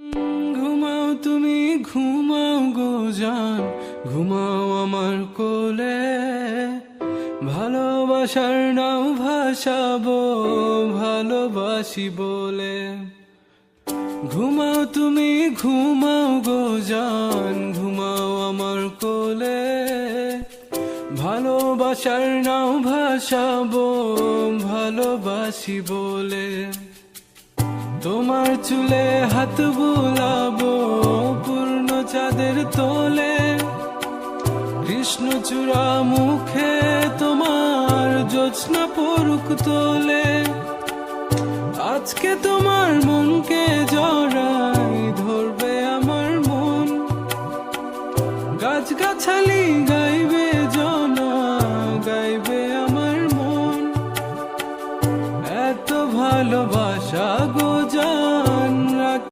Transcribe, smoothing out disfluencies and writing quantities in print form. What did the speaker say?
ঘুমাও তুমি ঘুমাও গো জান, ঘুমাও আমার কোলে, ভালোবাসার নাও ভাসাবো ভালোবাসি বলে। ঘুমাও তুমি ঘুমাও গো জান, ঘুমাও আমার কোলে, ভালোবাসার নাও ভাসাবো ভালোবাসি বলে। তোমার চুলে হাত বুলাবো পূর্ণ চাঁদের তোলে, কৃষ্ণচূড়া মুখে তোমার জ্যোৎস্না পড়ুক তোলে। আজকে তোমার মনকে জড়া